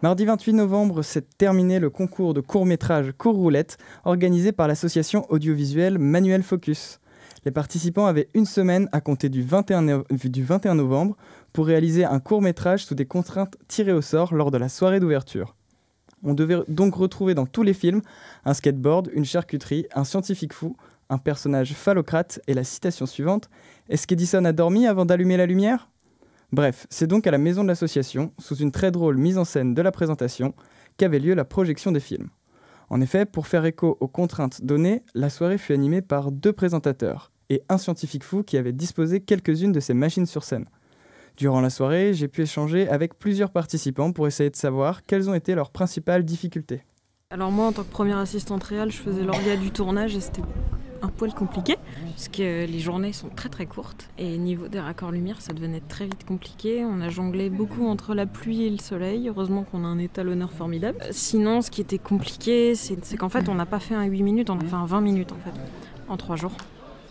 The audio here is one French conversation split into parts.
Mardi 28 novembre s'est terminé le concours de court-métrage Court Roulette organisé par l'association audiovisuelle Manuel Focus. Les participants avaient une semaine à compter du 21 novembre pour réaliser un court-métrage sous des contraintes tirées au sort lors de la soirée d'ouverture. On devait donc retrouver dans tous les films un skateboard, une charcuterie, un scientifique fou, un personnage phallocrate et la citation suivante « Est-ce qu'Edison a dormi avant d'allumer la lumière ?» Bref, c'est donc à la maison de l'association, sous une très drôle mise en scène de la présentation, qu'avait lieu la projection des films. En effet, pour faire écho aux contraintes données, la soirée fut animée par 2 présentateurs et un scientifique fou qui avait disposé quelques-unes de ces machines sur scène. Durant la soirée, j'ai pu échanger avec plusieurs participants pour essayer de savoir quelles ont été leurs principales difficultés. Alors moi, en tant que première assistante réelle, je faisais l'orga du tournage et c'était un poil compliqué parce que les journées sont très très courtes et niveau des raccords lumière, ça devenait très vite compliqué. On a jonglé beaucoup entre la pluie et le soleil. Heureusement qu'on a un étalonneur formidable. Sinon, ce qui était compliqué, c'est qu'en fait, on n'a pas fait un 8 minutes, on a fait un 20 minutes en fait, en 3 jours.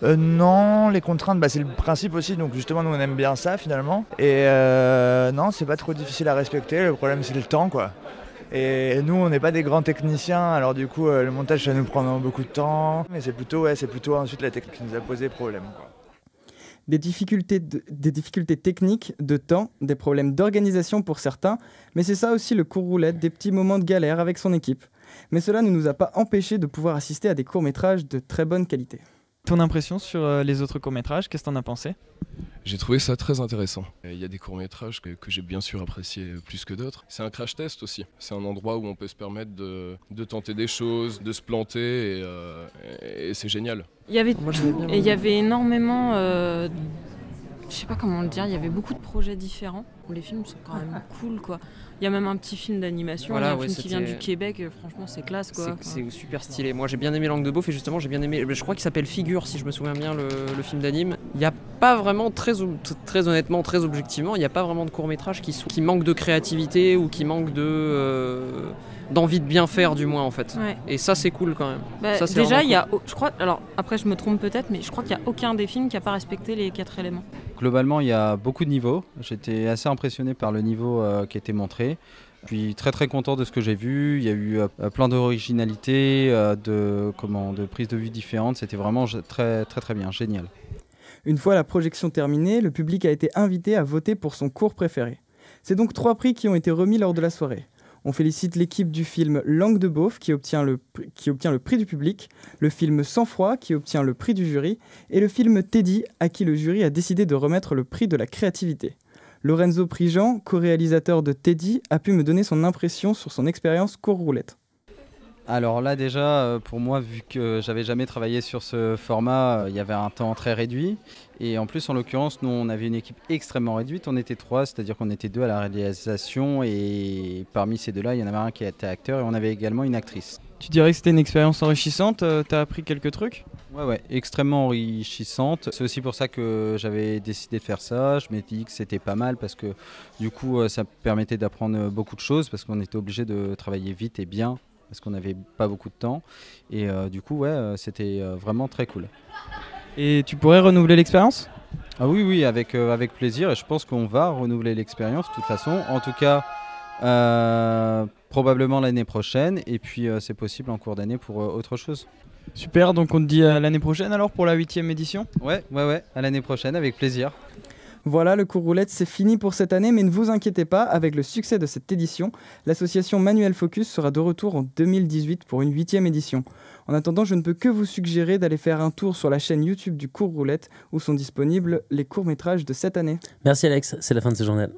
Non, les contraintes, c'est le principe aussi, donc justement nous on aime bien ça finalement. Et non, c'est pas trop difficile à respecter, le problème c'est le temps quoi. Et nous on n'est pas des grands techniciens, alors du coup le montage ça nous prend beaucoup de temps. Mais c'est plutôt ensuite la technique qui nous a posé problème quoi. Des difficultés techniques, de temps, des problèmes d'organisation pour certains, mais c'est ça aussi le court roulette, des petits moments de galère avec son équipe. Mais cela ne nous a pas empêchés de pouvoir assister à des courts-métrages de très bonne qualité. Ton impression sur les autres courts-métrages, qu'est-ce que t'en as pensé ? J'ai trouvé ça très intéressant. Il y a des courts-métrages que j'ai bien sûr appréciés plus que d'autres. C'est un crash test aussi. C'est un endroit où on peut se permettre de tenter des choses, de se planter et c'est génial. Il y avait tout et il y avait énormément... je sais pas comment le dire, il y avait beaucoup de projets différents. Les films sont quand même cool quoi. Il y a même un petit film d'animation, il y a un film qui vient du Québec, franchement c'est classe quoi. C'est super stylé. Moi j'ai bien aimé Langue de Beauf et justement j'ai bien aimé, je crois qu'il s'appelle Figure si je me souviens bien le film d'anime. Il n'y a pas vraiment, très honnêtement, très objectivement, il n'y a pas vraiment de court-métrage qui manque de créativité ou qui manque d'envie de bien faire du moins en fait. Ouais. Et ça c'est cool quand même. Ça, déjà il y a, je crois, alors après je me trompe peut-être, mais je crois qu'il n'y a aucun des films qui n'a pas respecté les 4 éléments. Globalement il y a beaucoup de niveaux, j'étais assez impressionné par le niveau qui était montré. Je suis très très content de ce que j'ai vu, il y a eu plein d'originalité, de prises de vue différentes, c'était vraiment très très très bien, génial. Une fois la projection terminée, le public a été invité à voter pour son court préféré. C'est donc 3 prix qui ont été remis lors de la soirée. On félicite l'équipe du film Langue de Beauf qui obtient le prix du public, le film Sang Froid qui obtient le prix du jury et le film Teddy à qui le jury a décidé de remettre le prix de la créativité. Lorenzo Prigent, co-réalisateur de Teddy, a pu me donner son impression sur son expérience court roulette. Alors là déjà, pour moi, vu que j'avais jamais travaillé sur ce format, il y avait un temps très réduit. Et en plus, en l'occurrence, nous, on avait une équipe extrêmement réduite. On était 3, c'est-à-dire qu'on était 2 à la réalisation. Et parmi ces 2-là, il y en avait un qui était acteur et on avait également une actrice. Tu dirais que c'était une expérience enrichissante, t'as appris quelques trucs ? Ouais, extrêmement enrichissante. C'est aussi pour ça que j'avais décidé de faire ça. Je m'étais dit que c'était pas mal parce que du coup, ça permettait d'apprendre beaucoup de choses parce qu'on était obligé de travailler vite et bien parce qu'on n'avait pas beaucoup de temps. Et du coup, c'était vraiment très cool. Et tu pourrais renouveler l'expérience ? Ah oui, avec plaisir. Et je pense qu'on va renouveler l'expérience de toute façon. En tout cas, probablement l'année prochaine. Et puis, c'est possible en cours d'année pour autre chose. Super, donc on te dit à l'année prochaine alors pour la 8e édition ? Ouais, à l'année prochaine, avec plaisir. Voilà, le court roulette, c'est fini pour cette année, mais ne vous inquiétez pas, avec le succès de cette édition, l'association Manuel Focus sera de retour en 2018 pour une 8e édition. En attendant, je ne peux que vous suggérer d'aller faire un tour sur la chaîne YouTube du court roulette où sont disponibles les courts-métrages de cette année. Merci Alex, c'est la fin de ce journal.